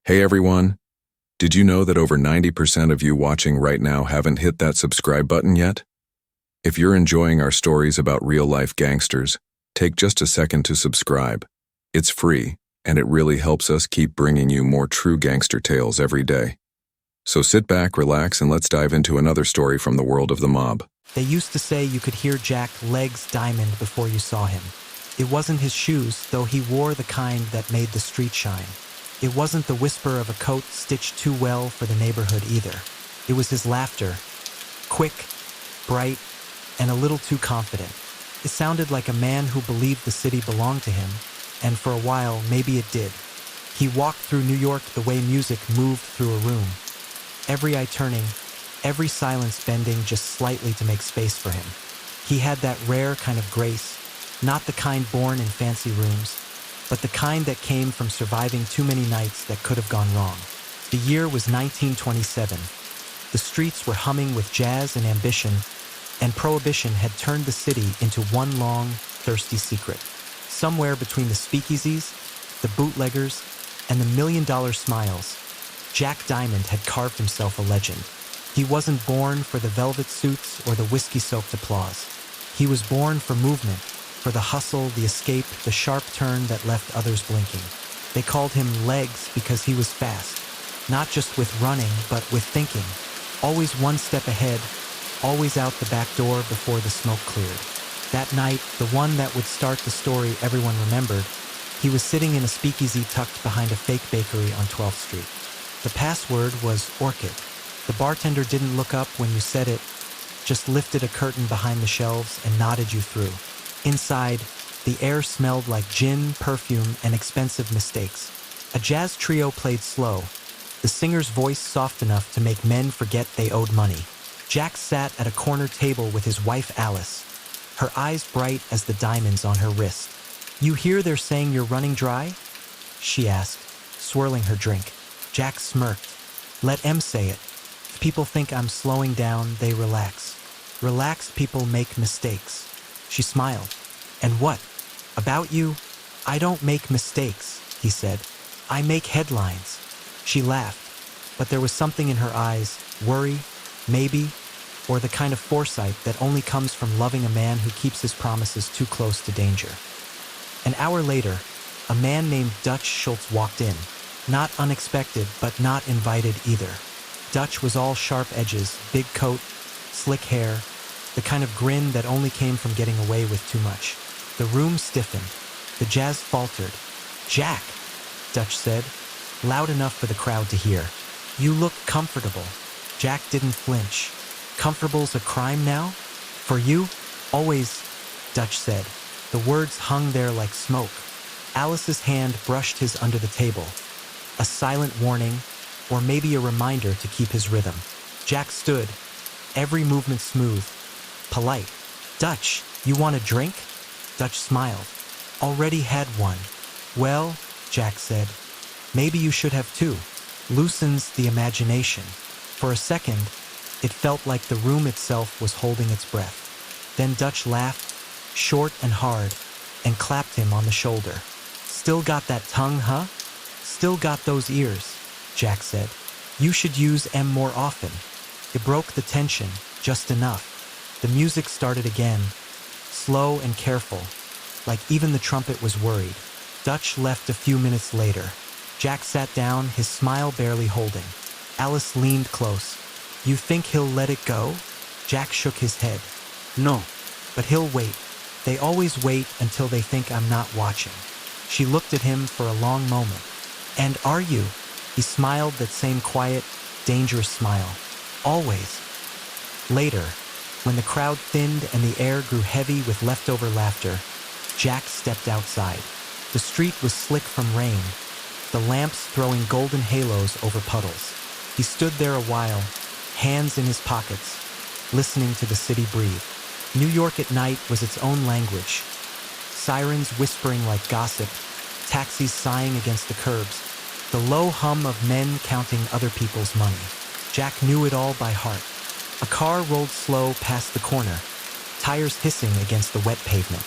Hey everyone, did you know that over 90% of you watching right now haven't hit that subscribe button yet? If you're enjoying our stories about real-life gangsters, take just a second to subscribe. It's free, and it really helps us keep bringing you more true gangster tales every day. So sit back, relax, and let's dive into another story from the world of the mob. They used to say you could hear Jack Legs Diamond before you saw him. It wasn't his shoes, though he wore the kind that made the street shine. It wasn't the whisper of a coat stitched too well for the neighborhood either. It was his laughter, quick, bright, and a little too confident. It sounded like a man who believed the city belonged to him, and for a while, maybe it did. He walked through New York the way music moved through a room. Every eye turning, every silence bending just slightly to make space for him. He had that rare kind of grace, not the kind born in fancy rooms, but the kind that came from surviving too many nights that could have gone wrong. The year was 1927. The streets were humming with jazz and ambition, and Prohibition had turned the city into one long, thirsty secret. Somewhere between the speakeasies, the bootleggers, and the million-dollar smiles, Jack Diamond had carved himself a legend. He wasn't born for the velvet suits or the whiskey-soaked applause. He was born for movement, for the hustle, the escape, the sharp turn that left others blinking. They called him Legs because he was fast, not just with running, but with thinking. Always one step ahead, always out the back door before the smoke cleared. That night, the one that would start the story everyone remembered, he was sitting in a speakeasy tucked behind a fake bakery on 12th Street. The password was Orchid. The bartender didn't look up when you said it, just lifted a curtain behind the shelves and nodded you through. Inside, the air smelled like gin, perfume, and expensive mistakes. A jazz trio played slow, the singer's voice soft enough to make men forget they owed money. Jack sat at a corner table with his wife Alice, her eyes bright as the diamonds on her wrist. "You hear they're saying you're running dry?" she asked, swirling her drink. Jack smirked. "Let em say it. If people think I'm slowing down, they relax. Relaxed people make mistakes." She smiled. "And what? About you? I don't make mistakes," he said. "I make headlines." She laughed, but there was something in her eyes, worry, maybe, or the kind of foresight that only comes from loving a man who keeps his promises too close to danger. An hour later, a man named Dutch Schultz walked in. Not unexpected, but not invited either. Dutch was all sharp edges, big coat, slick hair, the kind of grin that only came from getting away with too much. The room stiffened. The jazz faltered. "Jack," Dutch said, loud enough for the crowd to hear. "You look comfortable." Jack didn't flinch. "Comfortable's a crime now? For you? Always," Dutch said. The words hung there like smoke. Alice's hand brushed his under the table. A silent warning, or maybe a reminder to keep his rhythm. Jack stood, every movement smooth, polite. "Dutch, you want a drink?" Dutch smiled. "Already had one." "Well," Jack said, "maybe you should have two." Loosens the imagination. For a second, it felt like the room itself was holding its breath. Then Dutch laughed, short and hard, and clapped him on the shoulder. "Still got that tongue, huh? Still got those ears," Jack said. "You should use em more often." It broke the tension, just enough. The music started again, slow and careful, like even the trumpet was worried. Dutch left a few minutes later. Jack sat down, his smile barely holding. Alice leaned close. "You think he'll let it go?" Jack shook his head. "No, but he'll wait. They always wait until they think I'm not watching." She looked at him for a long moment. "And are you?" He smiled that same quiet, dangerous smile. "Always." Later, when the crowd thinned and the air grew heavy with leftover laughter, Jack stepped outside. The street was slick from rain, the lamps throwing golden halos over puddles. He stood there a while, hands in his pockets, listening to the city breathe. New York at night was its own language. Sirens whispering like gossip, taxis sighing against the curbs, the low hum of men counting other people's money. Jack knew it all by heart. A car rolled slow past the corner, tires hissing against the wet pavement.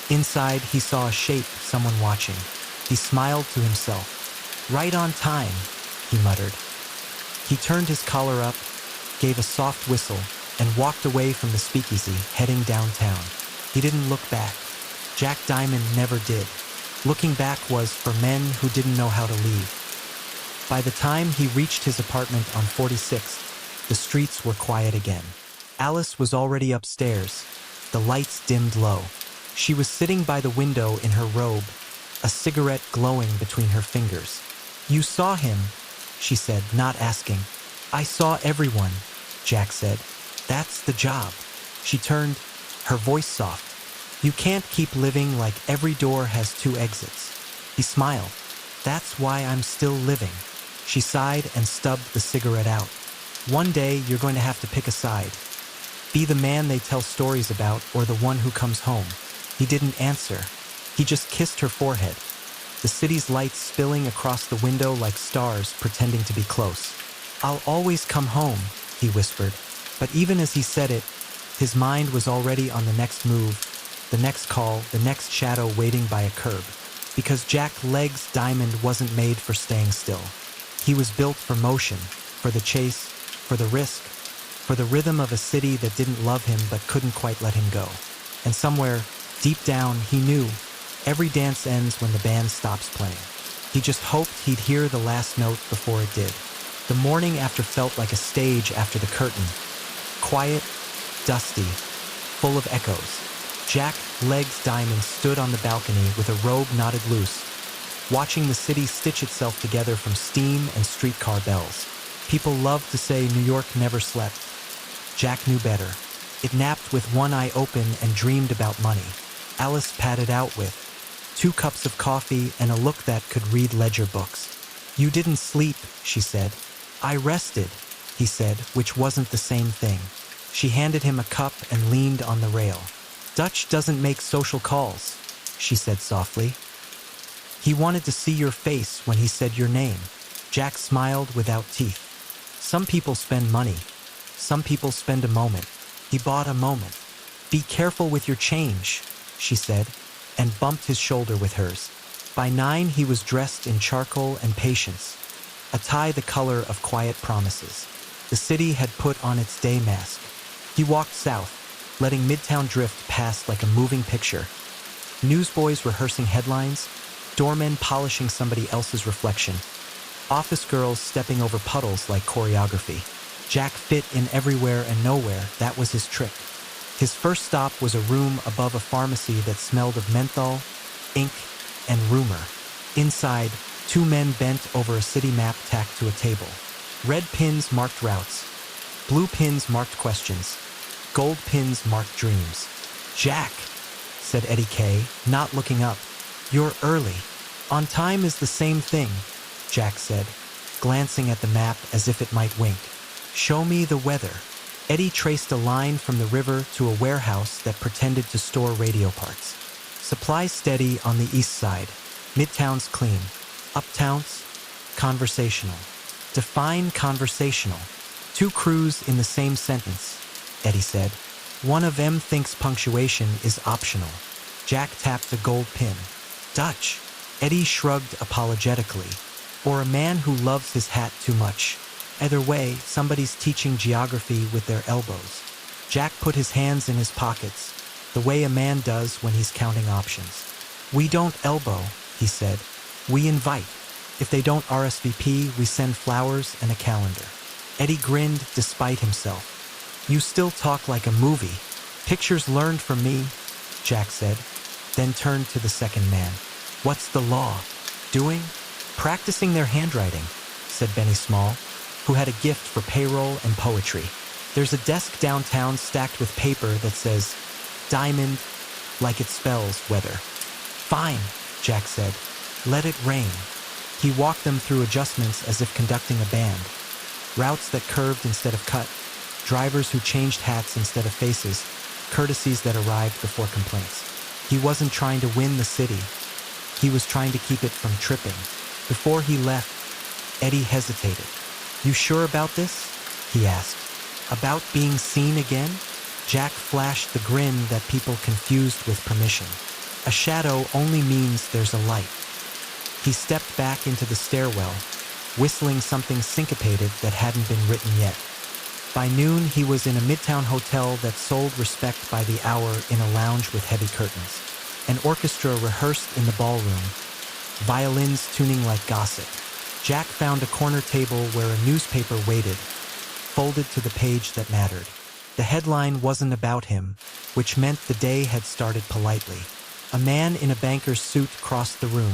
Inside, he saw a shape, someone watching. He smiled to himself. "Right on time," he muttered. He turned his collar up, gave a soft whistle, and walked away from the speakeasy, heading downtown. He didn't look back. Jack Diamond never did. Looking back was for men who didn't know how to leave. By the time he reached his apartment on 46th, the streets were quiet again. Alice was already upstairs, the lights dimmed low. She was sitting by the window in her robe, a cigarette glowing between her fingers. "You saw him," she said, not asking. "I saw everyone," Jack said. "That's the job." She turned, her voice soft. "You can't keep living like every door has two exits." He smiled. "That's why I'm still living." She sighed and stubbed the cigarette out. "One day you're going to have to pick a side. Be the man they tell stories about or the one who comes home." He didn't answer. He just kissed her forehead, the city's lights spilling across the window like stars pretending to be close. "I'll always come home," he whispered. But even as he said it, his mind was already on the next move, the next call, the next shadow waiting by a curb. Because Jack Legs Diamond wasn't made for staying still. He was built for motion, for the chase, for the risk, for the rhythm of a city that didn't love him but couldn't quite let him go. And somewhere, deep down, he knew every dance ends when the band stops playing. He just hoped he'd hear the last note before it did. The morning after felt like a stage after the curtain. Quiet, dusty, full of echoes. Jack Legs Diamond stood on the balcony with a robe knotted loose, watching the city stitch itself together from steam and streetcar bells. People loved to say New York never slept. Jack knew better. It napped with one eye open and dreamed about money. Alice padded out with 2 cups of coffee and a look that could read ledger books. "You didn't sleep," she said. "I rested," he said, which wasn't the same thing. She handed him a cup and leaned on the rail. "Dutch doesn't make social calls," she said softly. "He wanted to see your face when he said your name." Jack smiled without teeth. "Some people spend money. Some people spend a moment." He bought a moment. "Be careful with your change," she said, and bumped his shoulder with hers. By 9, he was dressed in charcoal and patience, a tie the color of quiet promises. The city had put on its day mask. He walked south, letting Midtown drift past like a moving picture. Newsboys rehearsing headlines, doormen polishing somebody else's reflection, office girls stepping over puddles like choreography. Jack fit in everywhere and nowhere. That was his trick. His first stop was a room above a pharmacy that smelled of menthol, ink, and rumor. Inside, 2 men bent over a city map tacked to a table. Red pins marked routes. Blue pins marked questions. Gold pins marked dreams. "Jack," said Eddie Kay, not looking up. "You're early." "On time is the same thing," Jack said, glancing at the map as if it might wink. "Show me the weather." Eddie traced a line from the river to a warehouse that pretended to store radio parts. Supplies steady on the east side. Midtown's clean. Uptown's conversational. Define conversational. 2 crews in the same sentence, Eddie said. "One of them thinks punctuation is optional." Jack tapped the gold pin. "Dutch." Eddie shrugged apologetically. "Or a man who loves his hat too much. Either way, somebody's teaching geography with their elbows." Jack put his hands in his pockets, the way a man does when he's counting options. "We don't elbow," he said. "We invite. If they don't RSVP, we send flowers and a calendar." Eddie grinned despite himself. "You still talk like a movie. Pictures learned from me," Jack said, then turned to the second man. "What's the law doing?" "Practicing their handwriting," said Benny Small, who had a gift for payroll and poetry. "There's a desk downtown stacked with paper that says, 'Diamond,' like it spells weather." "Fine," Jack said. "Let it rain." He walked them through adjustments as if conducting a band. Routes that curved instead of cut, drivers who changed hats instead of faces, courtesies that arrived before complaints. He wasn't trying to win the city. He was trying to keep it from tripping. Before he left, Eddie hesitated. "You sure about this?" he asked. "About being seen again?" Jack flashed the grin that people confused with permission. "A shadow only means there's a light." He stepped back into the stairwell, whistling something syncopated that hadn't been written yet. By noon, he was in a midtown hotel that sold respect by the hour in a lounge with heavy curtains. An orchestra rehearsed in the ballroom, violins tuning like gossip. Jack found a corner table where a newspaper waited, folded to the page that mattered. The headline wasn't about him, which meant the day had started politely. A man in a banker's suit crossed the room,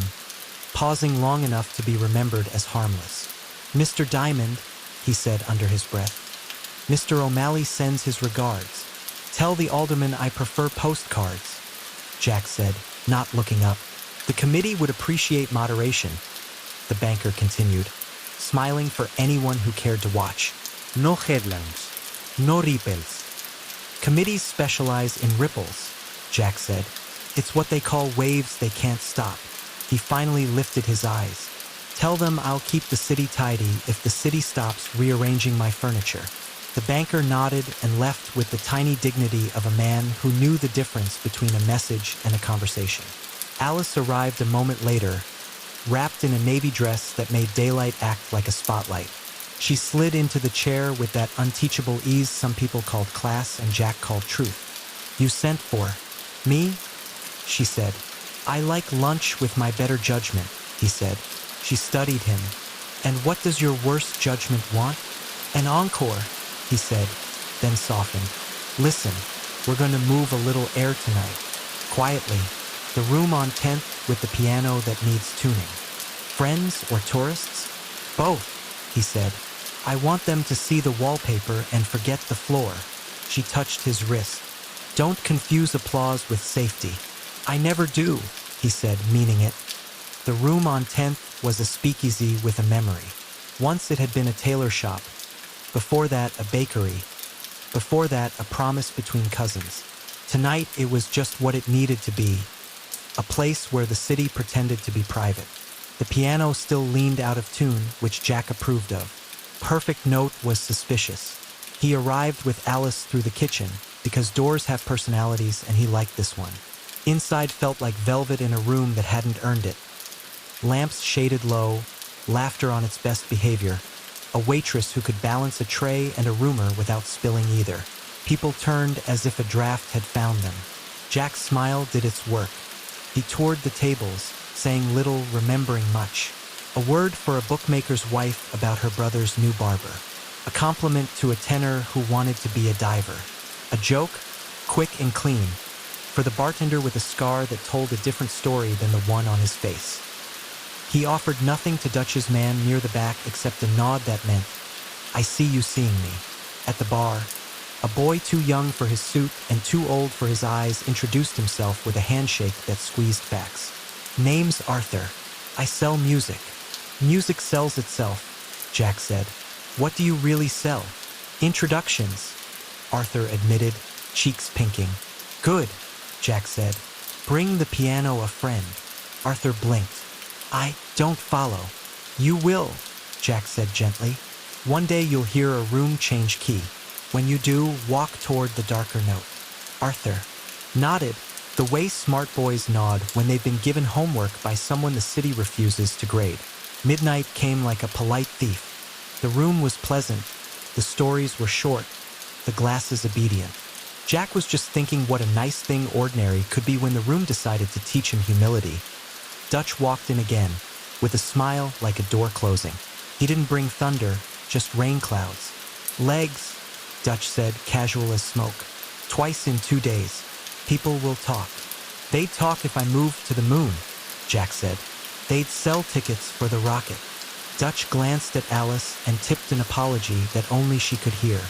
pausing long enough to be remembered as harmless. "Mr. Diamond," he said under his breath. "Mr. O'Malley sends his regards. Tell the alderman I prefer postcards," Jack said, not looking up. "The committee would appreciate moderation," the banker continued, smiling for anyone who cared to watch. "No headlines. No ripples." "Committees specialize in ripples," Jack said. "It's what they call waves they can't stop." He finally lifted his eyes. "Tell them I'll keep the city tidy if the city stops rearranging my furniture." The banker nodded and left with the tiny dignity of a man who knew the difference between a message and a conversation. Alice arrived a moment later, wrapped in a navy dress that made daylight act like a spotlight. She slid into the chair with that unteachable ease some people called class and Jack called truth. "You sent for me?" she said. "I like lunch with my better judgment," he said. She studied him. "And what does your worst judgment want?" "An encore," he said, then softened. "Listen, we're going to move a little air tonight. Quietly. The room on 10th with the piano that needs tuning. Friends or tourists?" "Both," he said. "I want them to see the wallpaper and forget the floor." She touched his wrist. "Don't confuse applause with safety." "I never do," he said, meaning it. The room on 10th was a speakeasy with a memory. Once it had been a tailor shop. Before that, a bakery. Before that, a promise between cousins. Tonight, it was just what it needed to be. A place where the city pretended to be private. The piano still leaned out of tune, which Jack approved of. Perfect note was suspicious. He arrived with Alice through the kitchen, because doors have personalities and he liked this one. Inside felt like velvet in a room that hadn't earned it. Lamps shaded low, laughter on its best behavior. A waitress who could balance a tray and a roomer without spilling either. People turned as if a draft had found them. Jack's smile did its work. He toured the tables, saying little, remembering much. A word for a bookmaker's wife about her brother's new barber. A compliment to a tenor who wanted to be a diver. A joke, quick and clean, for the bartender with a scar that told a different story than the one on his face. He offered nothing to Dutch's man near the back except a nod that meant, "I see you seeing me." At the bar, a boy too young for his suit and too old for his eyes introduced himself with a handshake that squeezed facts. "Name's Arthur. I sell music." "Music sells itself," Jack said. "What do you really sell?" "Introductions," Arthur admitted, cheeks pinking. "Good," Jack said. "Bring the piano a friend." Arthur blinked. "I don't follow." "You will," Jack said gently. "One day you'll hear a room change key. When you do, walk toward the darker note." Arthur nodded, the way smart boys nod when they've been given homework by someone the city refuses to grade. Midnight came like a polite thief. The room was pleasant, the stories were short, the glasses obedient. Jack was just thinking what a nice thing ordinary could be when the room decided to teach him humility. Dutch walked in again, with a smile like a door closing. He didn't bring thunder, just rain clouds. "Legs," Dutch said, casual as smoke. "Twice in 2 days. People will talk." "They'd talk if I moved to the moon," Jack said. "They'd sell tickets for the rocket." Dutch glanced at Alice and tipped an apology that only she could hear.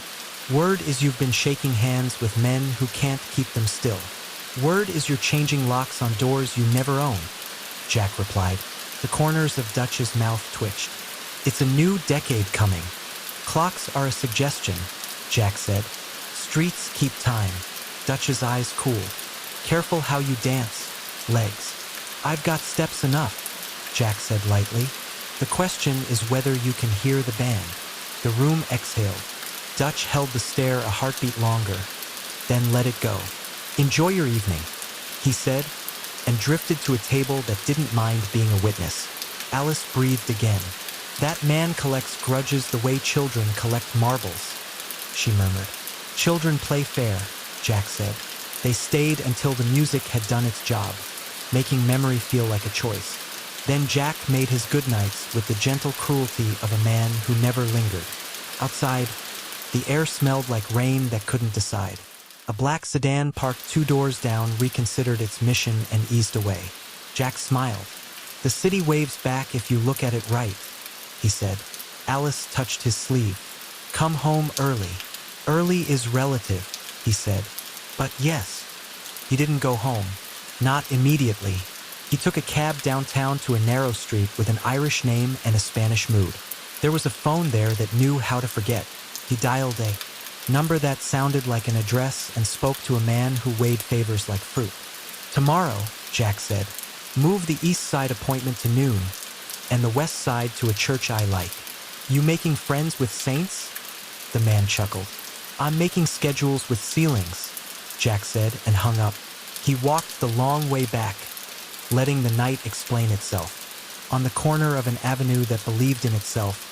"Word is you've been shaking hands with men who can't keep them still. Word is you're changing locks on doors you never own," Jack replied. The corners of Dutch's mouth twitched. "It's a new decade coming. Clocks are a suggestion," Jack said. "Streets keep time." Dutch's eyes cooled. "Careful how you dance, legs." "I've got steps enough," Jack said lightly. "The question is whether you can hear the band." The room exhaled. Dutch held the stare a heartbeat longer, then let it go. "Enjoy your evening," he said, and drifted to a table that didn't mind being a witness. Alice breathed again. That man collects grudges the way children collect marbles, she murmured. Children play fair, Jack said. They stayed until the music had done its job, making memory feel like a choice. Then Jack made his goodnights with the gentle cruelty of a man who never lingered. Outside, the air smelled like rain that couldn't decide. A black sedan parked 2 doors down reconsidered its mission and eased away. Jack smiled. The city waves back if you look at it right, he said. Alice touched his sleeve. Come home early. Early is relative, he said. But yes, he didn't go home. Not immediately. He took a cab downtown to a narrow street with an Irish name and a Spanish mood. There was a phone there that knew how to forget. He dialed a number that sounded like an address and spoke to a man who weighed favors like fruit. Tomorrow, Jack said, move the east side appointment to noon and the west side to a church I like. You making friends with saints? The man chuckled. I'm making schedules with ceilings, Jack said and hung up. He walked the long way back, letting the night explain itself. On the corner of an avenue that believed in itself,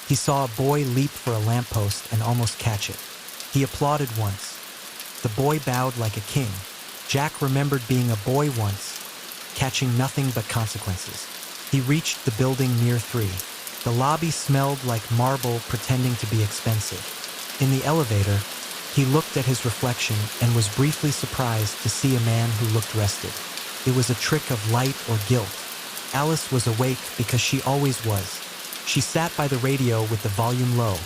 he saw a boy leap for a lamppost and almost catch it. He applauded once. The boy bowed like a king. Jack remembered being a boy once, catching nothing but consequences. He reached the building near 3. The lobby smelled like marble pretending to be expensive. In the elevator, he looked at his reflection and was briefly surprised to see a man who looked rested. It was a trick of light or guilt. Alice was awake because she always was. She sat by the radio with the volume low,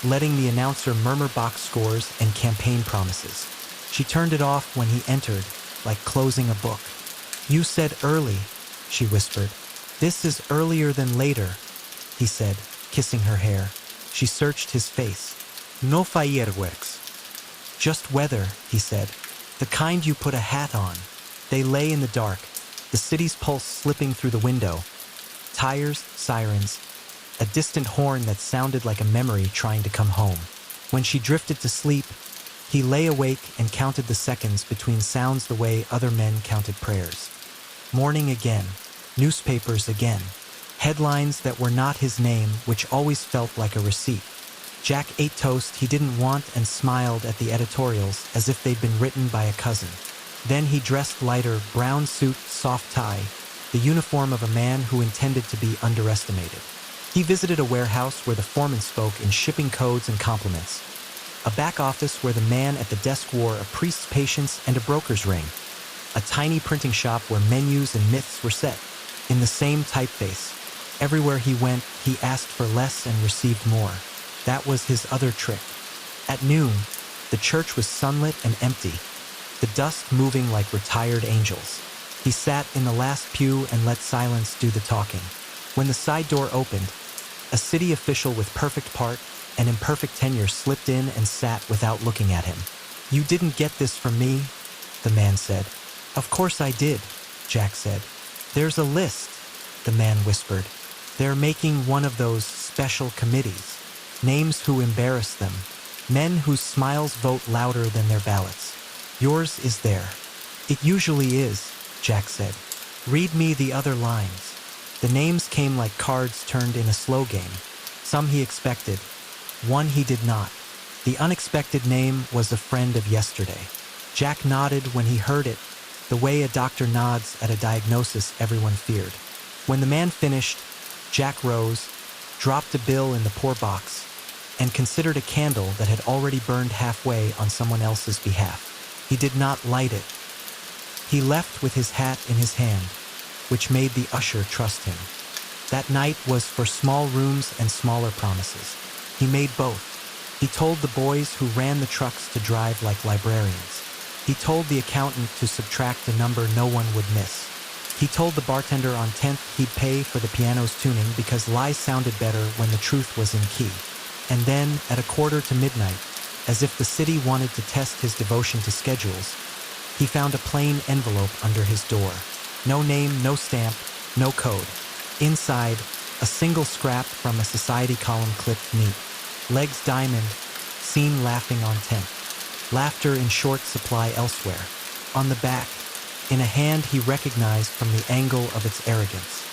letting the announcer murmur box scores and campaign promises. She turned it off when he entered, like closing a book. You said early, she whispered. This is earlier than later, he said, kissing her hair. She searched his face. No fireworks. Just weather, he said. The kind you put a hat on. They lay in the dark, the city's pulse slipping through the window. Tires, sirens, a distant horn that sounded like a memory trying to come home. When she drifted to sleep, he lay awake and counted the seconds between sounds the way other men counted prayers. Morning again, newspapers again, headlines that were not his name, which always felt like a receipt. Jack ate toast he didn't want and smiled at the editorials as if they'd been written by a cousin. Then he dressed lighter, brown suit, soft tie, the uniform of a man who intended to be underestimated. He visited a warehouse where the foreman spoke in shipping codes and compliments. A back office where the man at the desk wore a priest's patience and a broker's ring. A tiny printing shop where menus and myths were set, in the same typeface. Everywhere he went, he asked for less and received more. That was his other trick. At noon, the church was sunlit and empty, the dust moving like retired angels. He sat in the last pew and let silence do the talking. When the side door opened, a city official with perfect part and imperfect tenure slipped in and sat without looking at him. You didn't get this from me, the man said. Of course I did, Jack said. There's a list, the man whispered. They're making one of those special committees. Names who embarrass them. Men whose smiles vote louder than their ballots. Yours is there. It usually is, Jack said. Read me the other lines. The names came like cards turned in a slow game. Some he expected, one he did not. The unexpected name was a friend of yesterday. Jack nodded when he heard it, the way a doctor nods at a diagnosis everyone feared. When the man finished, Jack rose, dropped a bill in the poor box, and considered a candle that had already burned halfway on someone else's behalf. He did not light it. He left with his hat in his hand, which made the usher trust him. That night was for small rooms and smaller promises. He made both. He told the boys who ran the trucks to drive like librarians. He told the accountant to subtract a number no one would miss. He told the bartender on 10th he'd pay for the piano's tuning because lies sounded better when the truth was in key. And then, at 1:45, as if the city wanted to test his devotion to schedules, he found a plain envelope under his door. No name, no stamp, no code. Inside, a single scrap from a society column clipped neat. Legs diamond, seen laughing on 10th. Laughter in short supply elsewhere. On the back, in a hand he recognized from the angle of its arrogance.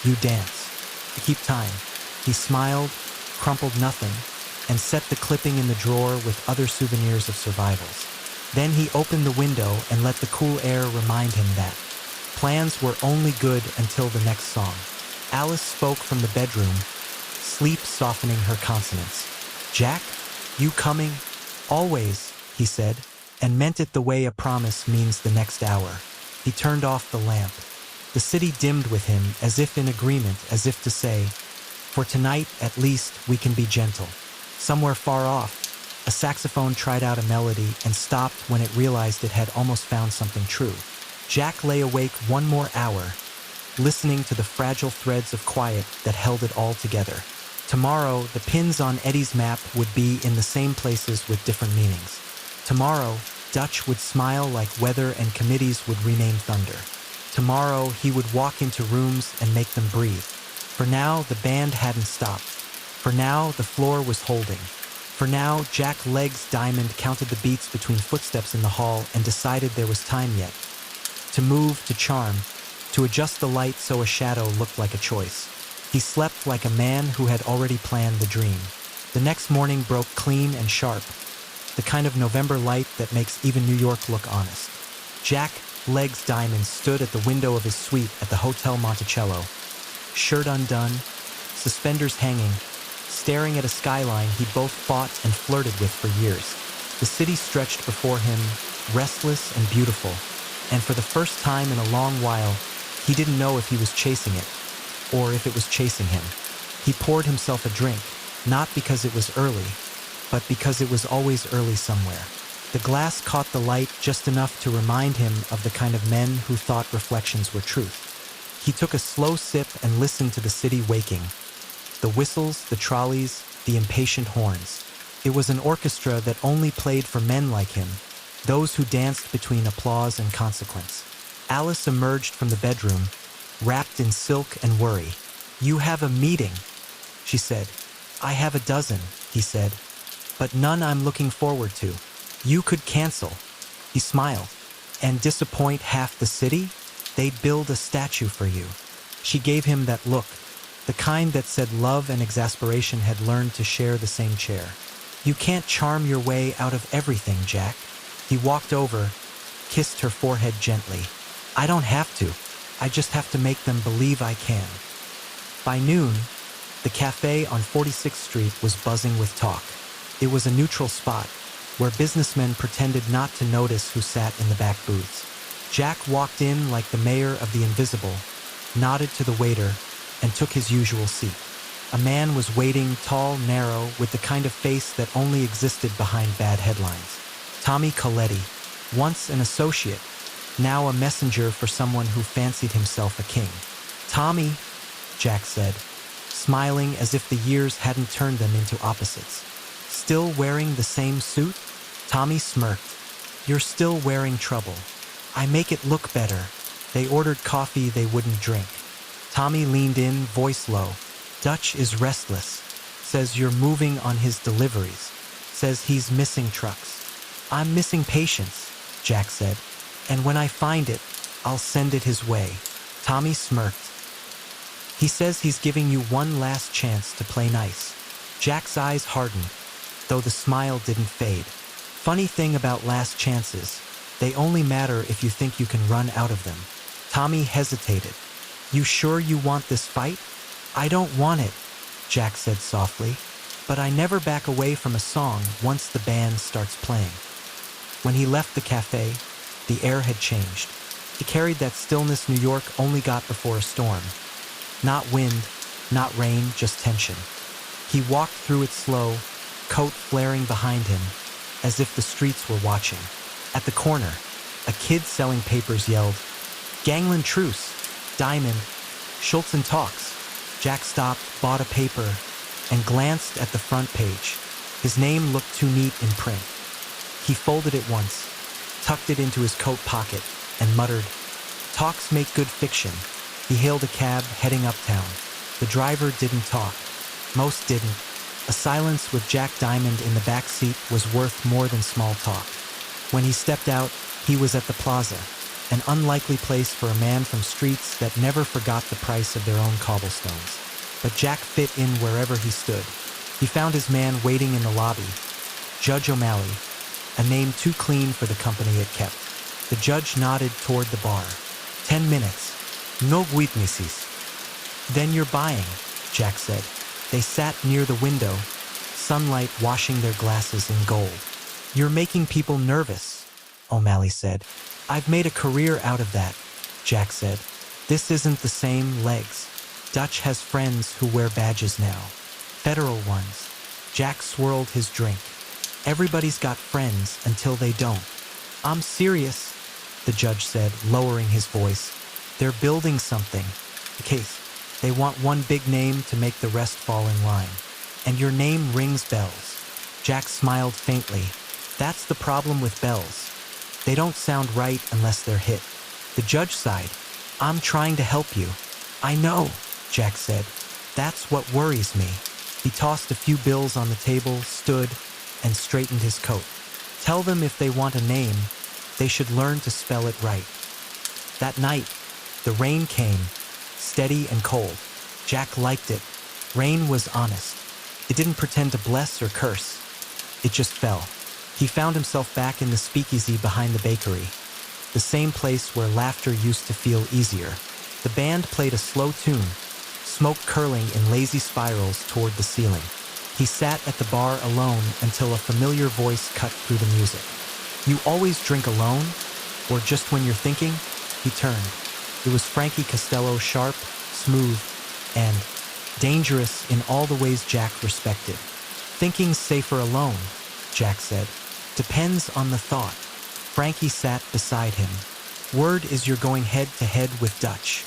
You dance. To keep time. He smiled, crumpled nothing, and set the clipping in the drawer with other souvenirs of survivals. Then he opened the window and let the cool air remind him that plans were only good until the next song. Alice spoke from the bedroom, sleep softening her consonants. "Jack, you coming?" "Always," he said, and meant it the way a promise means the next hour. He turned off the lamp. The city dimmed with him, as if in agreement, as if to say, "For tonight, at least, we can be gentle." Somewhere far off, a saxophone tried out a melody and stopped when it realized it had almost found something true. Jack lay awake one more hour, listening to the fragile threads of quiet that held it all together. Tomorrow, the pins on Eddie's map would be in the same places with different meanings. Tomorrow, Dutch would smile like weather and committees would rename thunder. Tomorrow, he would walk into rooms and make them breathe. For now, the band hadn't stopped. For now, the floor was holding. For now, Jack Legs Diamond counted the beats between footsteps in the hall and decided there was time yet. To move, to charm, to adjust the light so a shadow looked like a choice. He slept like a man who had already planned the dream. The next morning broke clean and sharp, the kind of November light that makes even New York look honest. Jack Legs Diamond stood at the window of his suite at the Hotel Monticello, shirt undone, suspenders hanging, staring at a skyline he both fought and flirted with for years. The city stretched before him, restless and beautiful, and for the first time in a long while, he didn't know if he was chasing it, or if it was chasing him. He poured himself a drink, not because it was early, but because it was always early somewhere. The glass caught the light just enough to remind him of the kind of men who thought reflections were truth. He took a slow sip and listened to the city waking. The whistles, the trolleys, the impatient horns. It was an orchestra that only played for men like him, those who danced between applause and consequence. Alice emerged from the bedroom, wrapped in silk and worry. "You have a meeting," she said. "I have a dozen," he said, "but none I'm looking forward to. You could cancel." He smiled. "And disappoint half the city? They'd build a statue for you." She gave him that look, the kind that said love and exasperation had learned to share the same chair. "You can't charm your way out of everything, Jack." He walked over, kissed her forehead gently. "I don't have to. I just have to make them believe I can." By noon, the cafe on 46th Street was buzzing with talk. It was a neutral spot, where businessmen pretended not to notice who sat in the back booths. Jack walked in like the mayor of the invisible, nodded to the waiter, and took his usual seat. A man was waiting, tall, narrow, with the kind of face that only existed behind bad headlines. Tommy Coletti, once an associate, now a messenger for someone who fancied himself a king. "Tommy," Jack said, smiling as if the years hadn't turned them into opposites. "Still wearing the same suit?" Tommy smirked. "You're still wearing trouble. I make it look better." They ordered coffee they wouldn't drink. Tommy leaned in, voice low. "Dutch is restless. Says you're moving on his deliveries. Says he's missing trucks." "I'm missing patience," Jack said. "And when I find it, I'll send it his way." Tommy smirked. "He says he's giving you one last chance to play nice." Jack's eyes hardened, though the smile didn't fade. Funny thing about last chances, they only matter if you think you can run out of them. Tommy hesitated. "You sure you want this fight?" "I don't want it," Jack said softly, "but I never back away from a song once the band starts playing." When he left the cafe, the air had changed. It carried that stillness New York only got before a storm. Not wind, not rain, just tension. He walked through it slow, coat flaring behind him, as if the streets were watching. At the corner, a kid selling papers yelled, "Gangland Truce, Diamond, Schultz and Talks." Jack stopped, bought a paper, and glanced at the front page. His name looked too neat in print. He folded it once, tucked it into his coat pocket, and muttered, "Talks make good fiction." He hailed a cab heading uptown. The driver didn't talk. Most didn't. A silence with Jack Diamond in the back seat was worth more than small talk. When he stepped out, he was at the plaza, an unlikely place for a man from streets that never forgot the price of their own cobblestones. but Jack fit in wherever he stood. He found his man waiting in the lobby, Judge O'Malley, a name too clean for the company it kept. The judge nodded toward the bar. 10 minutes. No witnesses. Then you're buying, Jack said. They sat near the window, sunlight washing their glasses in gold. You're making people nervous, O'Malley said. I've made a career out of that, Jack said. This isn't the same legs. Dutch has friends who wear badges now. Federal ones. Jack swirled his drink. Everybody's got friends until they don't. I'm serious, the judge said, lowering his voice. They're building something. A case. They want one big name to make the rest fall in line. And your name rings bells. Jack smiled faintly. That's the problem with bells. They don't sound right unless they're hit. The judge sighed. I'm trying to help you. I know, Jack said. That's what worries me. He tossed a few bills on the table, stood, and straightened his coat. Tell them if they want a name, they should learn to spell it right. That night, the rain came, steady and cold. Jack liked it. Rain was honest. It didn't pretend to bless or curse. It just fell. He found himself back in the speakeasy behind the bakery, the same place where laughter used to feel easier. The band played a slow tune, smoke curling in lazy spirals toward the ceiling. He sat at the bar alone until a familiar voice cut through the music. You always drink alone? Or just when you're thinking? He turned. It was Frankie Costello, sharp, smooth, and dangerous in all the ways Jack respected. Thinking's safer alone, Jack said. Depends on the thought. Frankie sat beside him. Word is you're going head-to-head with Dutch.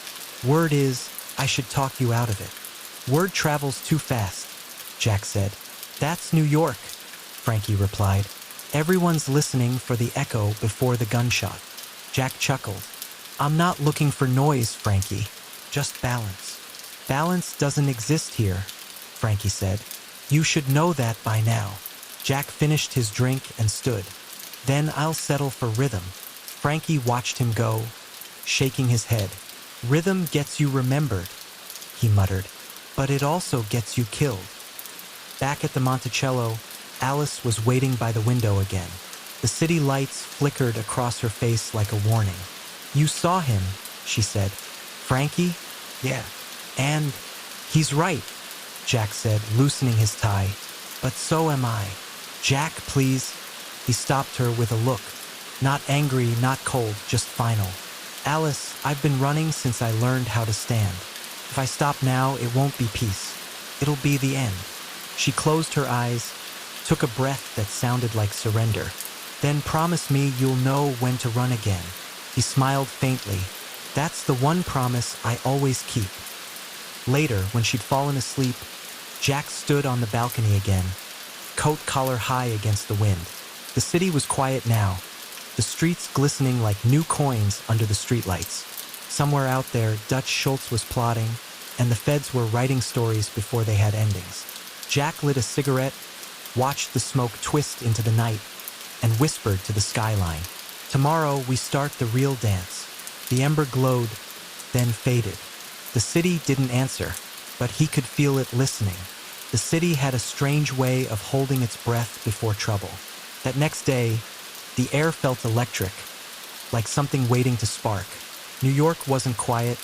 Word is I should talk you out of it. Word travels too fast, Jack said. That's New York, Frankie replied. Everyone's listening for the echo before the gunshot. Jack chuckled. I'm not looking for noise, Frankie. Just balance. Balance doesn't exist here, Frankie said. You should know that by now. Jack finished his drink and stood. Then I'll settle for rhythm. Frankie watched him go, shaking his head. Rhythm gets you remembered, he muttered, but it also gets you killed. Back at the Monticello, Alice was waiting by the window again. The city lights flickered across her face like a warning. You saw him, she said. Frankie? Yeah. And he's right, Jack said, loosening his tie. But so am I. Jack, please. He stopped her with a look. Not angry, not cold, just final. Alice, I've been running since I learned how to stand. If I stop now, it won't be peace. It'll be the end. She closed her eyes, took a breath that sounded like surrender. Then promise me you'll know when to run again. He smiled faintly. That's the one promise I always keep. Later, when she'd fallen asleep, Jack stood on the balcony again, coat collar high against the wind. The city was quiet now, the streets glistening like new coins under the streetlights. Somewhere out there, Dutch Schultz was plotting, and the feds were writing stories before they had endings. Jack lit a cigarette, watched the smoke twist into the night, and whispered to the skyline. Tomorrow we start the real dance. The ember glowed, then faded. The city didn't answer, but he could feel it listening. The city had a strange way of holding its breath before trouble. That next day, the air felt electric, like something waiting to spark. New York wasn't quiet,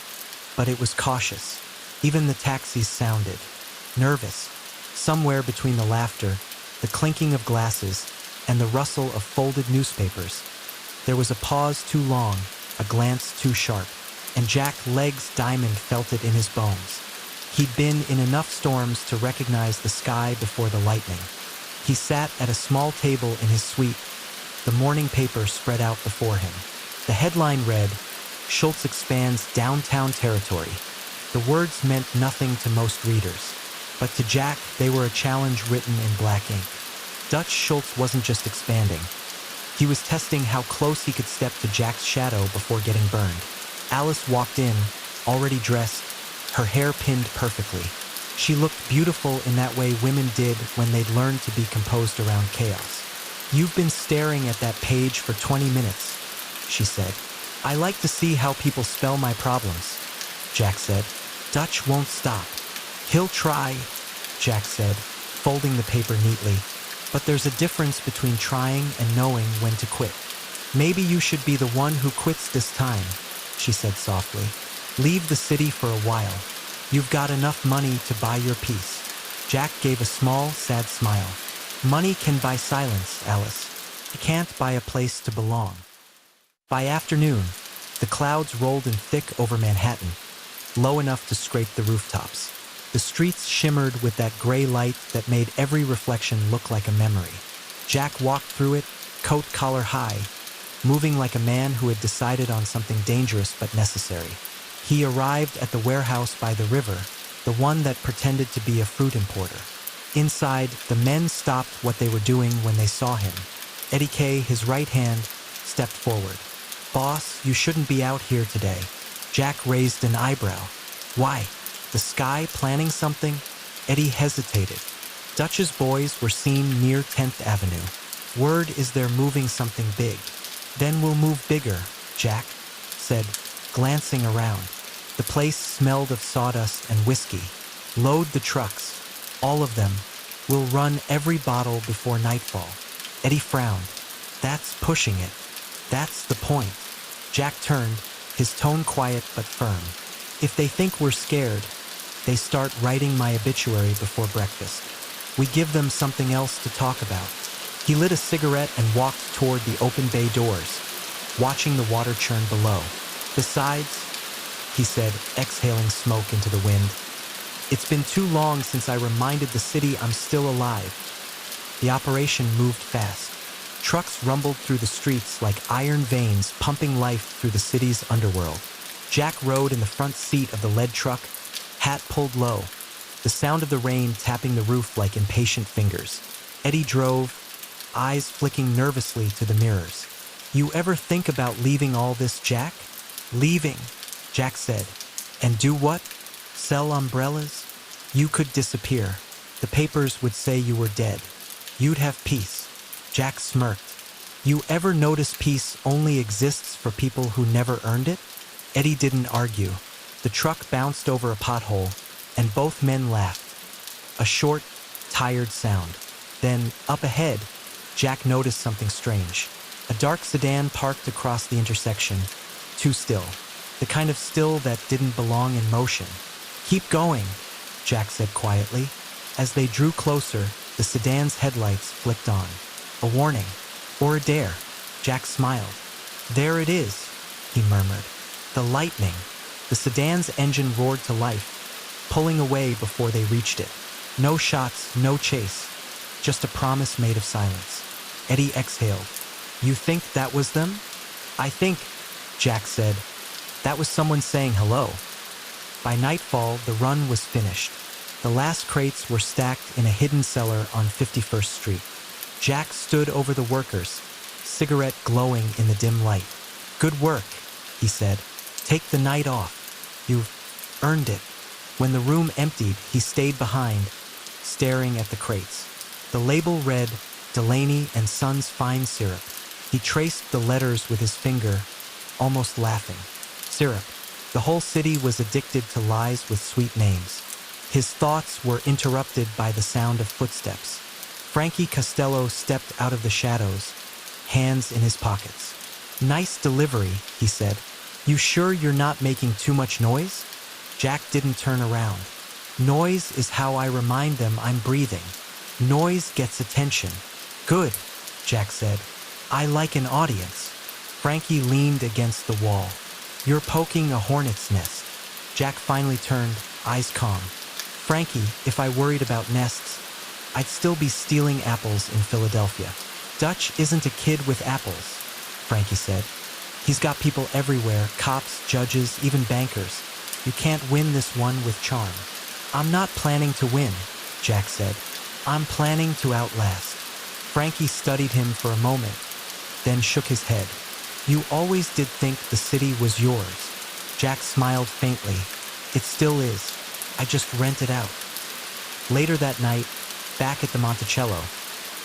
but it was cautious. Even the taxis sounded nervous. Somewhere between the laughter, the clinking of glasses, and the rustle of folded newspapers, there was a pause too long, a glance too sharp, and Jack Leg's diamond felt it in his bones. He'd been in enough storms to recognize the sky before the lightning. He sat at a small table in his suite, the morning paper spread out before him. The headline read, Schultz expands downtown territory. The words meant nothing to most readers, but to Jack, they were a challenge written in black ink. Dutch Schultz wasn't just expanding. He was testing how close he could step to Jack's shadow before getting burned. Alice walked in, already dressed, her hair pinned perfectly. She looked beautiful in that way women did when they'd learned to be composed around chaos. You've been staring at that page for 20 minutes, she said. I like to see how people spell my problems, Jack said. Dutch won't stop. He'll try, Jack said, folding the paper neatly. But there's a difference between trying and knowing when to quit. Maybe you should be the one who quits this time, she said softly. Leave the city for a while. You've got enough money to buy your peace. Jack gave a small, sad smile. Money can buy silence, Alice. It can't buy a place to belong. By afternoon, the clouds rolled in thick over Manhattan, low enough to scrape the rooftops. The streets shimmered with that gray light that made every reflection look like a memory. Jack walked through it, coat collar high, moving like a man who had decided on something dangerous but necessary. He arrived at the warehouse by the river, the one that pretended to be a fruit importer. Inside, the men stopped what they were doing when they saw him. Eddie K., his right hand, stepped forward. Boss, you shouldn't be out here today. Jack raised an eyebrow. Why? The sky planning something? Eddie hesitated. Dutch's boys were seen near 10th Avenue. Word is they're moving something big. Then we'll move bigger, Jack said, glancing around. The place smelled of sawdust and whiskey. Load the trucks. All of them. We'll run every bottle before nightfall. Eddie frowned. That's pushing it. That's the point. Jack turned, his tone quiet but firm. If they think we're scared, they start writing my obituary before breakfast. We give them something else to talk about. He lit a cigarette and walked toward the open bay doors, watching the water churn below. Besides, he said, exhaling smoke into the wind, it's been too long since I reminded the city I'm still alive. The operation moved fast. Trucks rumbled through the streets like iron veins pumping life through the city's underworld. Jack rode in the front seat of the lead truck, hat pulled low, the sound of the rain tapping the roof like impatient fingers. Eddie drove, eyes flicking nervously to the mirrors. You ever think about leaving all this, Jack? Leaving, Jack said. And do what? Sell umbrellas? You could disappear. The papers would say you were dead. You'd have peace. Jack smirked. You ever notice peace only exists for people who never earned it? Eddie didn't argue. The truck bounced over a pothole, and both men laughed. A short, tired sound. Then, up ahead, Jack noticed something strange. A dark sedan parked across the intersection, too still. The kind of still that didn't belong in motion. Keep going, Jack said quietly. As they drew closer, the sedan's headlights flicked on. A warning, or a dare. Jack smiled. There it is, he murmured. The lightning. The sedan's engine roared to life, pulling away before they reached it. No shots, no chase. Just a promise made of silence. Eddie exhaled. You think that was them? I think, Jack said, that was someone saying hello. By nightfall, the run was finished. The last crates were stacked in a hidden cellar on 51st Street. Jack stood over the workers, cigarette glowing in the dim light. Good work, he said. Take the night off. You've earned it. When the room emptied, he stayed behind, staring at the crates. The label read, Delaney and Sons Fine Syrup. He traced the letters with his finger, almost laughing. Syrup. The whole city was addicted to lies with sweet names. His thoughts were interrupted by the sound of footsteps. Frankie Costello stepped out of the shadows, hands in his pockets. Nice delivery, he said. You sure you're not making too much noise? Jack didn't turn around. Noise is how I remind them I'm breathing. Noise gets attention. Good, Jack said. I like an audience. Frankie leaned against the wall. You're poking a hornet's nest. Jack finally turned, eyes calm. Frankie, if I worried about nests, I'd still be stealing apples in Philadelphia. Dutch isn't a kid with apples, Frankie said. He's got people everywhere, cops, judges, even bankers. You can't win this one with charm. I'm not planning to win, Jack said. I'm planning to outlast. Frankie studied him for a moment, then shook his head. You always did think the city was yours. Jack smiled faintly. It still is. I just rent it out. Later that night, back at the Monticello,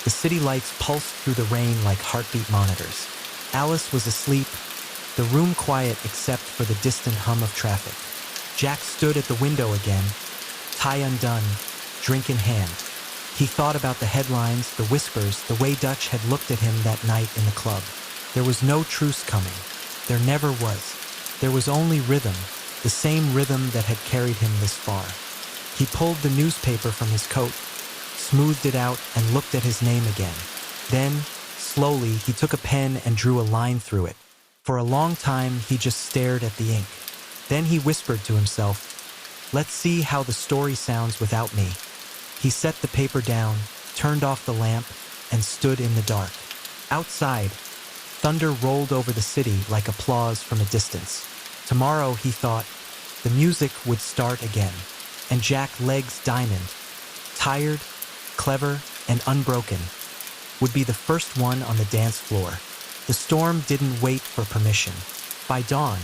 the city lights pulsed through the rain like heartbeat monitors. Alice was asleep, the room quiet except for the distant hum of traffic. Jack stood at the window again, tie undone, drink in hand. He thought about the headlines, the whispers, the way Dutch had looked at him that night in the club. There was no truce coming. There never was. There was only rhythm, the same rhythm that had carried him this far. He pulled the newspaper from his coat, smoothed it out, and looked at his name again. Then, slowly, he took a pen and drew a line through it. For a long time, he just stared at the ink. Then he whispered to himself, "Let's see how the story sounds without me." He set the paper down, turned off the lamp, and stood in the dark. Outside, thunder rolled over the city like applause from a distance. Tomorrow, he thought, the music would start again, and Jack Legs Diamond, tired, clever, and unbroken, would be the first one on the dance floor. The storm didn't wait for permission. By dawn,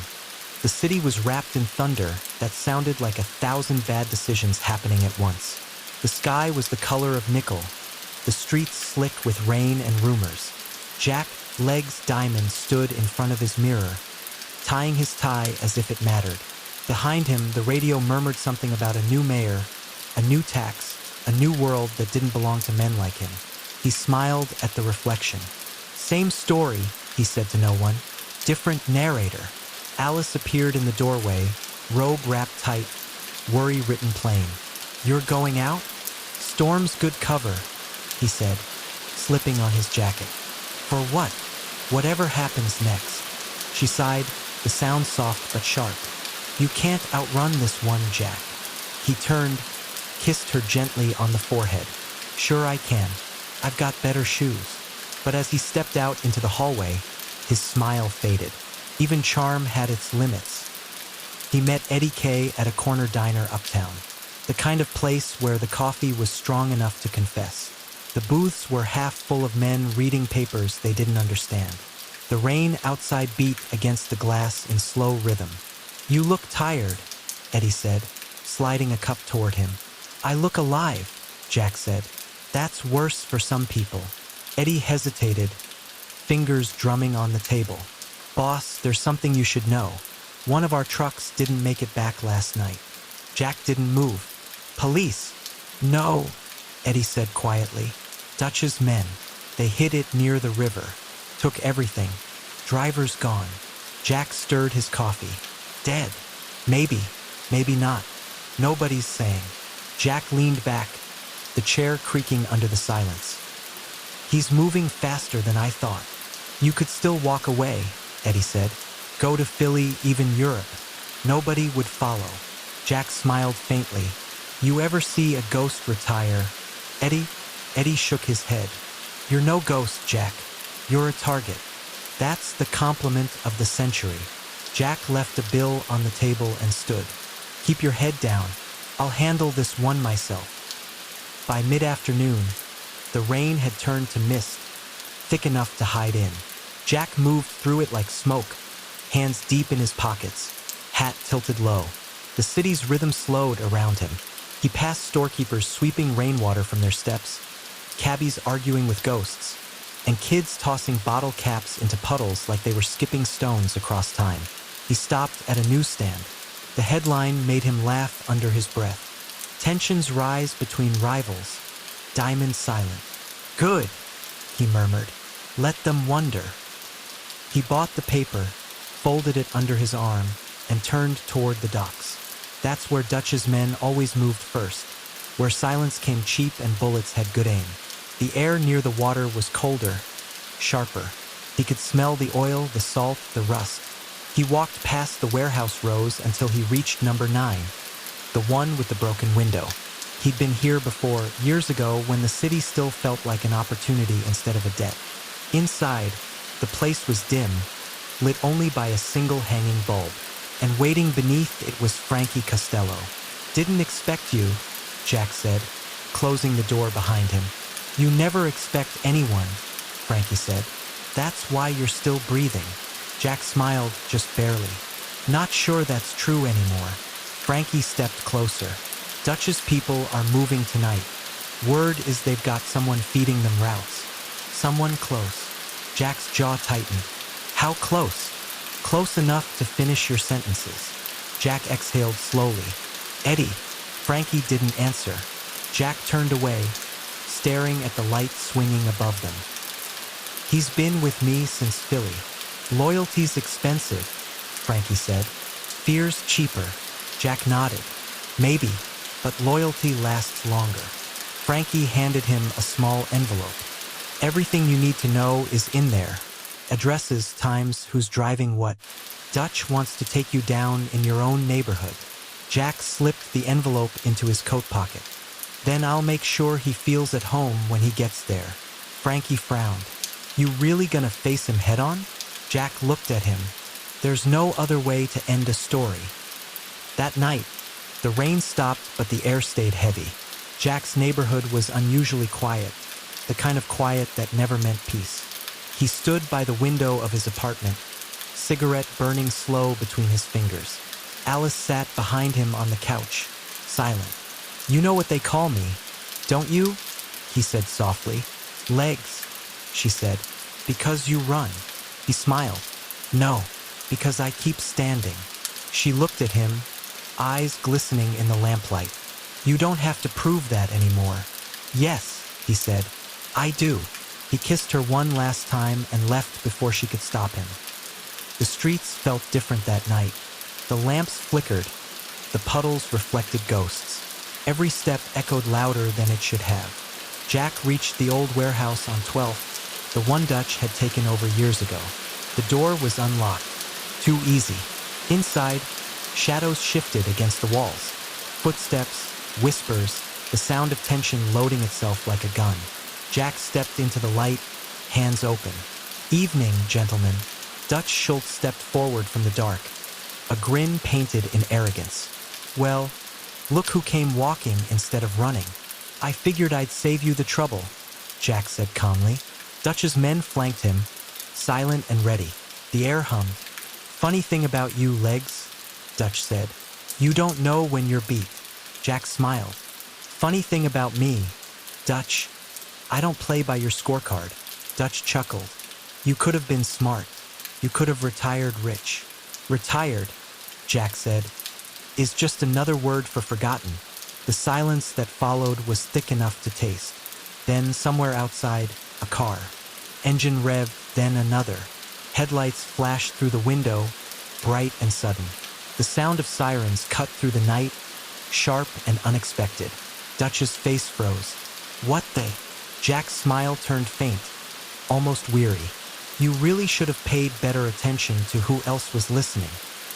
the city was wrapped in thunder that sounded like 1,000 bad decisions happening at once. The sky was the color of nickel, the streets slick with rain and rumors. Jack Legs Diamond stood in front of his mirror, tying his tie as if it mattered. Behind him, the radio murmured something about a new mayor, a new tax, a new world that didn't belong to men like him. He smiled at the reflection. "Same story," he said to no one. "Different narrator." Alice appeared in the doorway, robe wrapped tight, worry written plain. "You're going out?" "Storm's good cover," he said, slipping on his jacket. "For what? Whatever happens next." She sighed, the sound soft but sharp. "You can't outrun this one, Jack." He turned, kissed her gently on the forehead. "Sure I can. I've got better shoes." But as he stepped out into the hallway, his smile faded. Even charm had its limits. He met Eddie K at a corner diner uptown, the kind of place where the coffee was strong enough to confess. The booths were half full of men reading papers they didn't understand. The rain outside beat against the glass in slow rhythm. "You look tired," Eddie said, sliding a cup toward him. "I look alive," Jack said. "That's worse for some people." Eddie hesitated, fingers drumming on the table. "Boss, there's something you should know. One of our trucks didn't make it back last night." Jack didn't move. "Police?" "No," Eddie said quietly. "Dutch's men. They hid it near the river. Took everything. Driver's gone." Jack stirred his coffee. "Dead. Maybe. Maybe not. Nobody's saying." Jack leaned back, the chair creaking under the silence. "He's moving faster than I thought." "You could still walk away," Eddie said. "Go to Philly, even Europe. Nobody would follow." Jack smiled faintly. "You ever see a ghost retire?" Eddie shook his head. "You're no ghost, Jack. You're a target. That's the compliment of the century." Jack left a bill on the table and stood. "Keep your head down. I'll handle this one myself." By mid-afternoon, the rain had turned to mist, thick enough to hide in. Jack moved through it like smoke, hands deep in his pockets, hat tilted low. The city's rhythm slowed around him. He passed storekeepers sweeping rainwater from their steps, cabbies arguing with ghosts, and kids tossing bottle caps into puddles like they were skipping stones across time. He stopped at a newsstand. The headline made him laugh under his breath. "Tensions rise between rivals. Diamond silent." "Good," he murmured. "Let them wonder." He bought the paper, folded it under his arm, and turned toward the docks. That's where Dutch's men always moved first, where silence came cheap and bullets had good aim. The air near the water was colder, sharper. He could smell the oil, the salt, the rust. He walked past the warehouse rows until he reached number 9, the one with the broken window. He'd been here before, years ago, when the city still felt like an opportunity instead of a debt. Inside, the place was dim, lit only by a single hanging bulb, and waiting beneath it was Frankie Costello. "Didn't expect you," Jack said, closing the door behind him. "You never expect anyone," Frankie said. "That's why you're still breathing." Jack smiled, just barely. "Not sure that's true anymore." Frankie stepped closer. "Dutch's people are moving tonight. Word is they've got someone feeding them routes. Someone close." Jack's jaw tightened. "How close?" "Close enough to finish your sentences." Jack exhaled slowly. "Eddie, Frankie didn't answer. Jack turned away, staring at the light swinging above them. He's been with me since Philly. Loyalty's expensive, Frankie said. Fear's cheaper. Jack nodded. Maybe, but loyalty lasts longer. Frankie handed him a small envelope. Everything you need to know is in there. Addresses, times, who's driving what. Dutch wants to take you down in your own neighborhood. Jack slipped the envelope into his coat pocket. Then I'll make sure he feels at home when he gets there. Frankie frowned. You really gonna face him head-on? Jack looked at him. There's no other way to end a story. That night, the rain stopped, but the air stayed heavy. Jack's neighborhood was unusually quiet, the kind of quiet that never meant peace. He stood by the window of his apartment, cigarette burning slow between his fingers. Alice sat behind him on the couch, silent. You know what they call me, don't you? He said softly. Legs, she said. Because you run. He smiled. No, because I keep standing. She looked at him, eyes glistening in the lamplight. You don't have to prove that anymore. Yes, he said. I do. He kissed her one last time and left before she could stop him. The streets felt different that night. The lamps flickered. The puddles reflected ghosts. Every step echoed louder than it should have. Jack reached the old warehouse on 12th, the one Dutch had taken over years ago. The door was unlocked. Too easy. Inside, shadows shifted against the walls. Footsteps, whispers, the sound of tension loading itself like a gun. Jack stepped into the light, hands open. Evening, gentlemen. Dutch Schultz stepped forward from the dark, a grin painted in arrogance. Well, look who came walking instead of running. I figured I'd save you the trouble, Jack said calmly. Dutch's men flanked him, silent and ready. The air hummed. Funny thing about you, Legs, Dutch said. You don't know when you're beat. Jack smiled. Funny thing about me, Dutch, I don't play by your scorecard. Dutch chuckled. You could have been smart. You could have retired rich. Retired, Jack said, is just another word for forgotten. The silence that followed was thick enough to taste. Then, somewhere outside, a car. Engine revved, then another. Headlights flashed through the window, bright and sudden. The sound of sirens cut through the night, sharp and unexpected. Dutch's face froze. What the? Jack's smile turned faint, almost weary. You really should have paid better attention to who else was listening.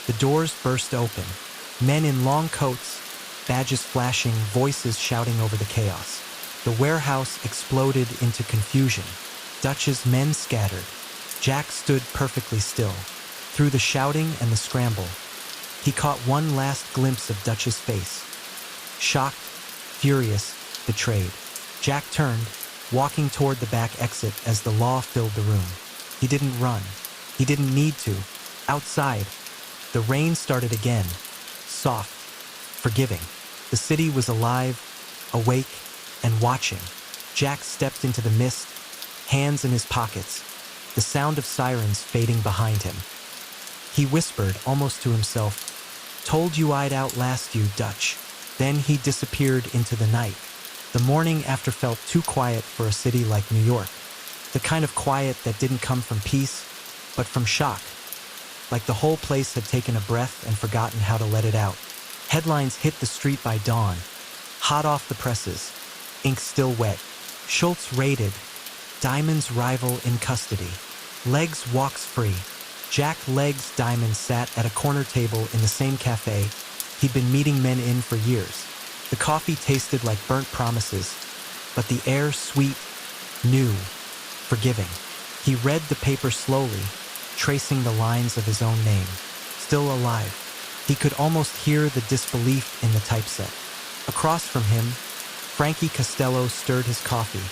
The doors burst open. Men in long coats, badges flashing, voices shouting over the chaos. The warehouse exploded into confusion. Dutch's men scattered. Jack stood perfectly still. Through the shouting and the scramble, he caught one last glimpse of Dutch's face. Shocked, furious, betrayed. Jack turned, walking toward the back exit as the law filled the room. He didn't run. He didn't need to. Outside, the rain started again, soft, forgiving. The city was alive, awake, and watching. Jack stepped into the mist, hands in his pockets, the sound of sirens fading behind him. He whispered, almost to himself, "Told you I'd outlast you, Dutch." Then he disappeared into the night. The morning after felt too quiet for a city like New York. The kind of quiet that didn't come from peace, but from shock. Like the whole place had taken a breath and forgotten how to let it out. Headlines hit the street by dawn, hot off the presses, ink still wet. Schultz raided, Diamond's rival in custody. Legs walks free. Jack Legs Diamond sat at a corner table in the same cafe he'd been meeting men in for years. The coffee tasted like burnt promises, but the air sweet, new, forgiving. He read the paper slowly, tracing the lines of his own name. Still alive. He could almost hear the disbelief in the typeset. Across from him, Frankie Costello stirred his coffee,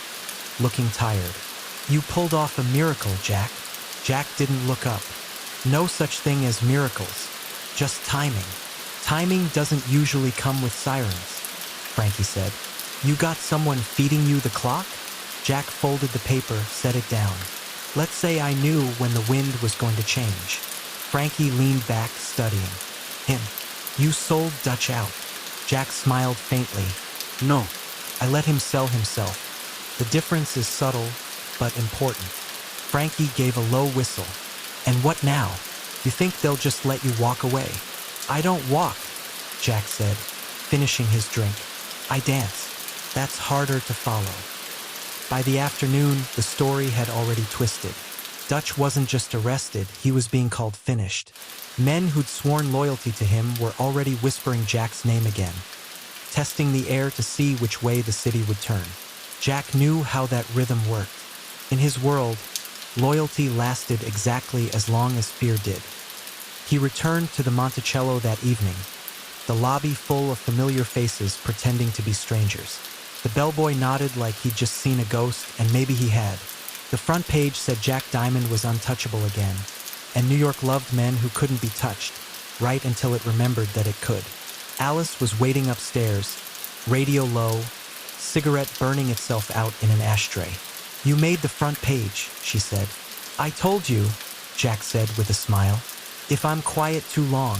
looking tired. You pulled off a miracle, Jack. Jack didn't look up. No such thing as miracles, just timing. Timing doesn't usually come with sirens, Frankie said. You got someone feeding you the clock? Jack folded the paper, set it down. Let's say I knew when the wind was going to change. Frankie leaned back, studying. Him. You sold Dutch out. Jack smiled faintly. No, I let him sell himself. The difference is subtle, but important. Frankie gave a low whistle. And what now? You think they'll just let you walk away? I don't walk, Jack said, finishing his drink. I dance. That's harder to follow. By the afternoon, the story had already twisted. Dutch wasn't just arrested, he was being called finished. Men who'd sworn loyalty to him were already whispering Jack's name again, testing the air to see which way the city would turn. Jack knew how that rhythm worked. In his world, loyalty lasted exactly as long as fear did. He returned to the Monticello that evening, the lobby full of familiar faces pretending to be strangers. The bellboy nodded like he'd just seen a ghost, and maybe he had. The front page said Jack Diamond was untouchable again, and New York loved men who couldn't be touched, right until it remembered that it could. Alice was waiting upstairs, radio low, cigarette burning itself out in an ashtray. You made the front page, she said. I told you, Jack said with a smile. If I'm quiet too long,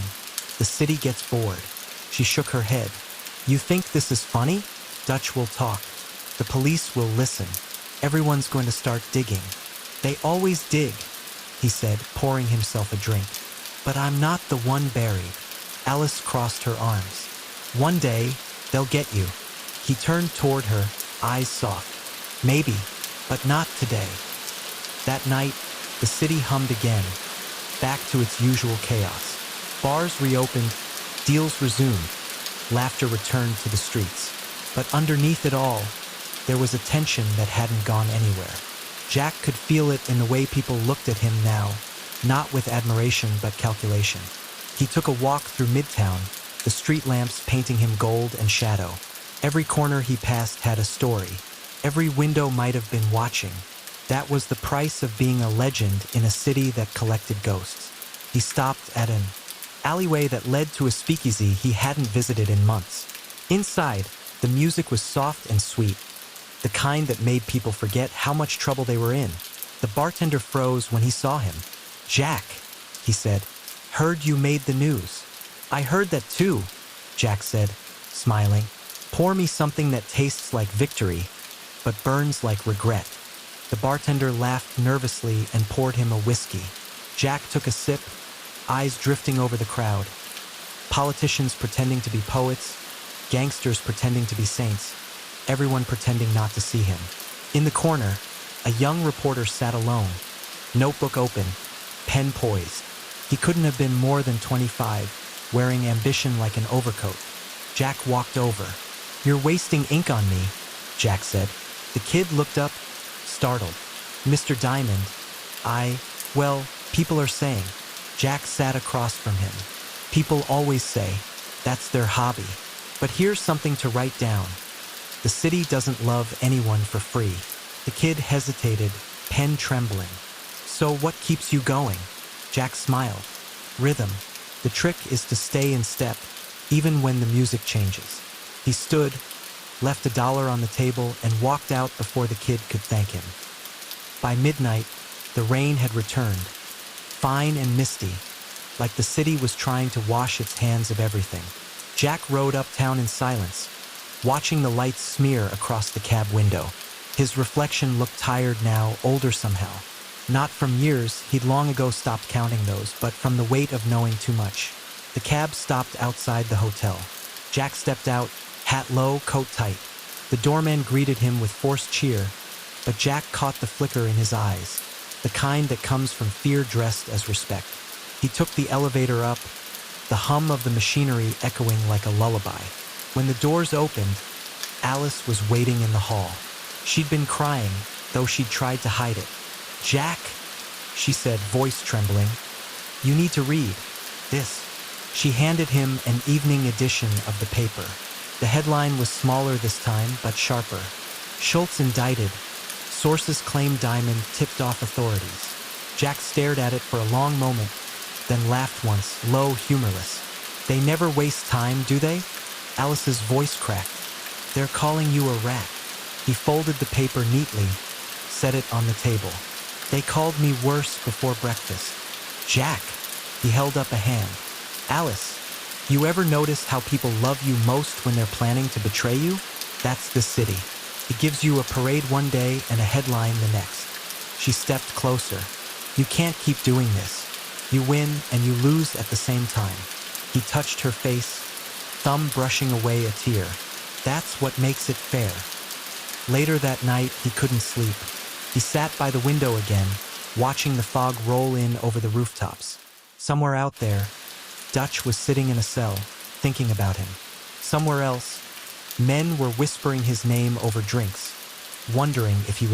the city gets bored. She shook her head. You think this is funny? Dutch will talk. The police will listen. Everyone's going to start digging. They always dig, he said, pouring himself a drink. But I'm not the one buried. Alice crossed her arms. One day, they'll get you. He turned toward her, eyes soft. Maybe, but not today. That night, the city hummed again, back to its usual chaos. Bars reopened, deals resumed, laughter returned to the streets. But underneath it all, there was a tension that hadn't gone anywhere. Jack could feel it in the way people looked at him now, not with admiration but calculation. He took a walk through Midtown, the street lamps painting him gold and shadow. Every corner he passed had a story. Every window might have been watching. That was the price of being a legend in a city that collected ghosts. He stopped at an alleyway that led to a speakeasy he hadn't visited in months. Inside, the music was soft and sweet, the kind that made people forget how much trouble they were in. The bartender froze when he saw him. Jack, he said, heard you made the news. I heard that too, Jack said, smiling. Pour me something that tastes like victory, but burns like regret. The bartender laughed nervously and poured him a whiskey. Jack took a sip, eyes drifting over the crowd. Politicians pretending to be poets, gangsters pretending to be saints, everyone pretending not to see him. In the corner, a young reporter sat alone, notebook open, pen poised. He couldn't have been more than 25, wearing ambition like an overcoat. Jack walked over. You're wasting ink on me, Jack said. The kid looked up, startled. Mr. Diamond, well, people are saying. Jack sat across from him. People always say, that's their hobby. But here's something to write down. The city doesn't love anyone for free. The kid hesitated, pen trembling. So what keeps you going? Jack smiled. Rhythm. The trick is to stay in step, even when the music changes. He stood, left $1 on the table, and walked out before the kid could thank him. By midnight, the rain had returned, fine and misty, like the city was trying to wash its hands of everything. Jack rode uptown in silence, watching the lights smear across the cab window. His reflection looked tired now, older somehow. Not from years, he'd long ago stopped counting those, but from the weight of knowing too much. The cab stopped outside the hotel. Jack stepped out, hat low, coat tight. The doorman greeted him with forced cheer, but Jack caught the flicker in his eyes, the kind that comes from fear dressed as respect. He took the elevator up, the hum of the machinery echoing like a lullaby. When the doors opened, Alice was waiting in the hall. She'd been crying, though she'd tried to hide it. Jack, she said, voice trembling, you need to read this. She handed him an evening edition of the paper. The headline was smaller this time, but sharper. Schultz indicted. Sources claim Diamond tipped off authorities. Jack stared at it for a long moment, then laughed once, low, humorless. They never waste time, do they? Alice's voice cracked. They're calling you a rat. He folded the paper neatly, set it on the table. They called me worse before breakfast. Jack, he held up a hand. Alice, You ever notice how people love you most when they're planning to betray you? That's the city. It gives you a parade one day and a headline the next. She stepped closer. You can't keep doing this. You win and you lose at the same time. He touched her face, thumb brushing away a tear. That's what makes it fair. Later that night, he couldn't sleep. He sat by the window again, watching the fog roll in over the rooftops. Somewhere out there, Dutch was sitting in a cell, thinking about him. Somewhere else, men were whispering his name over drinks, wondering if he was